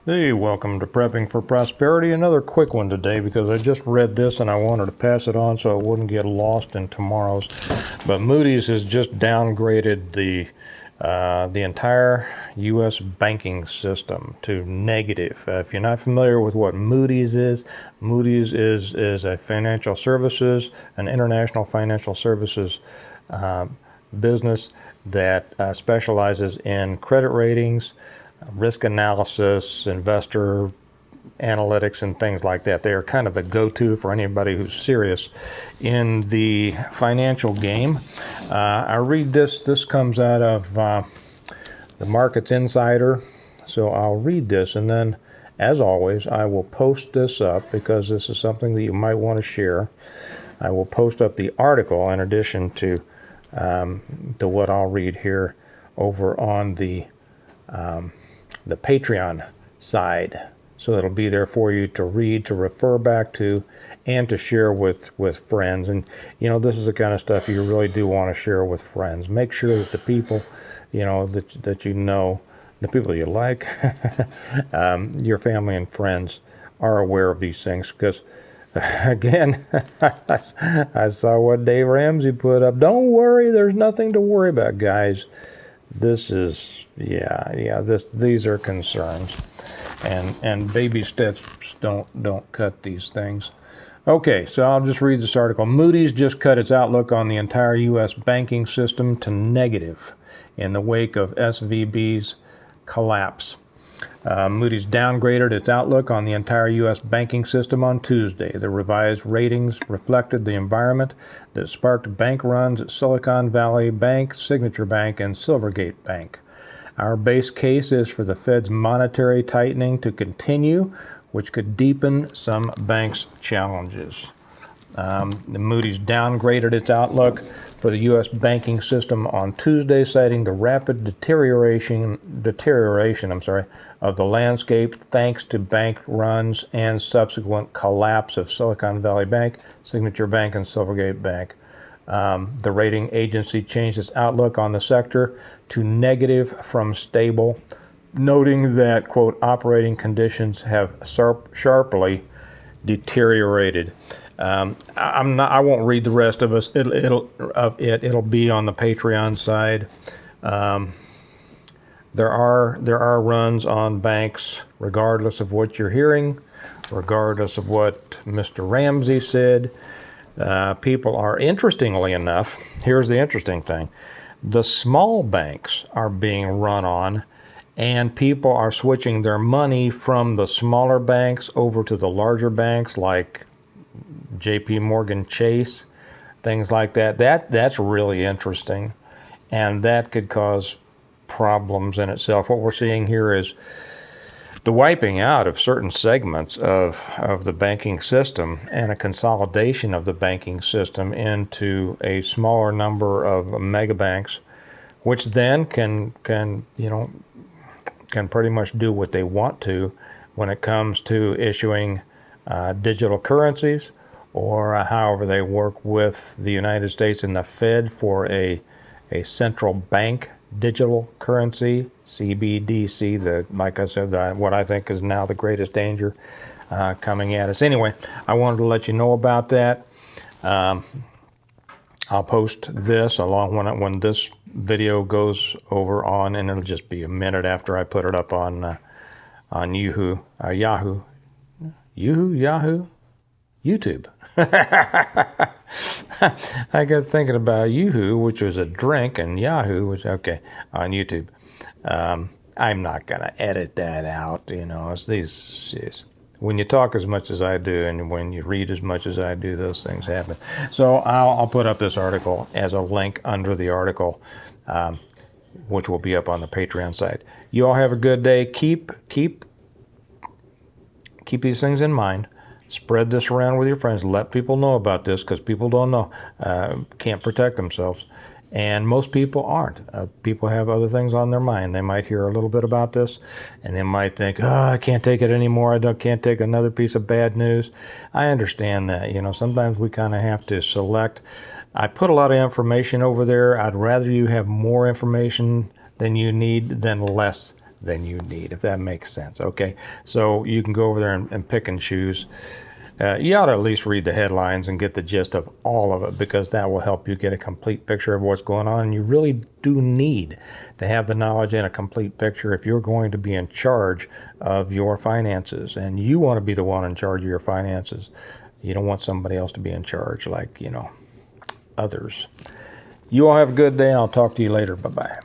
Hey, welcome to Prepping for Prosperity. Another quick one today because I just read this and I wanted to pass it on so it wouldn't get lost in tomorrow's. But Moody's has just downgraded the entire U.S. banking system to negative. If you're not familiar with what Moody's is a financial services, an international financial services business that specializes in credit ratings, risk analysis, investor analytics, and things like that. They are kind of the go-to for anybody who's serious in the financial game. I read this. This comes out of the Markets Insider. So I'll read this, and then, as always, I will post this up because this is something that you might want to share. I will post up the article in addition to what I'll read here over on the Patreon side. So it'll be there for you to read, to refer back to, and to share with friends. And, you know, this is the kind of stuff you really do want to share with friends. Make sure that the people, you know, that you know, the people you like, your family and friends are aware of these things. Because, again, I saw what Dave Ramsey put up. Don't worry, there's nothing to worry about, guys. This is, these are concerns, and baby steps don't cut these things. Okay, so I'll just read this article. Moody's just cut its outlook on the entire U.S. banking system to negative in the wake of SVB's collapse. Moody's downgraded its outlook on the entire U.S. banking system on Tuesday. The revised ratings reflected the environment that sparked bank runs at Silicon Valley Bank, Signature Bank, and Silvergate Bank. Our base case is for the Fed's monetary tightening to continue, which could deepen some banks' challenges. Moody's downgraded its outlook for the U.S. banking system on Tuesday, citing the rapid deterioration of the landscape thanks to bank runs and subsequent collapse of Silicon Valley Bank, Signature Bank, and Silvergate Bank. The rating agency changed its outlook on the sector to negative from stable, noting that, quote, operating conditions have sharply deteriorated. I won't read the rest of us. It'll be on the Patreon side. There are runs on banks, regardless of what you're hearing, regardless of what Mr. Ramsey said. People are, interestingly enough, here's the interesting thing: the small banks are being run on, and people are switching their money from the smaller banks over to the larger banks, like J.P. Morgan Chase, things like that. That's really interesting, and that could cause problems in itself. What we're seeing here is the wiping out of certain segments of the banking system and a consolidation of the banking system into a smaller number of mega banks, which then can pretty much do what they want to when it comes to issuing digital currencies, or however they work with the United States and the Fed for a central bank digital currency, CBDC, like I said, what I think is now the greatest danger coming at us. Anyway, I wanted to let you know about that. I'll post this along when this video goes over on, and it'll just be a minute after I put it up on Yahoo, YouTube. I got thinking about Yoo-hoo, which was a drink, and Yahoo was okay on YouTube. I'm not gonna edit that out, you know. When you talk as much as I do, and when you read as much as I do, those things happen. So I'll put up this article as a link under the article, which will be up on the Patreon site. You all have a good day. Keep these things in mind. Spread this around with your friends. Let people know about this, because people don't know, can't protect themselves. And most people aren't. People have other things on their mind. They might hear a little bit about this, and they might think, I can't take it anymore. Can't take another piece of bad news. I understand that. You know, sometimes we kind of have to select. I put a lot of information over there. I'd rather you have more information than you need than less than you need, if that makes sense. Okay, so you can go over there and pick and choose. You ought to at least read the headlines and get the gist of all of it, because that will help you get a complete picture of what's going on. And you really do need to have the knowledge and a complete picture if you're going to be in charge of your finances, and you want to be the one in charge of your finances. You don't want somebody else to be in charge, like, others. You all have a good day. I'll talk to you later. Bye-bye.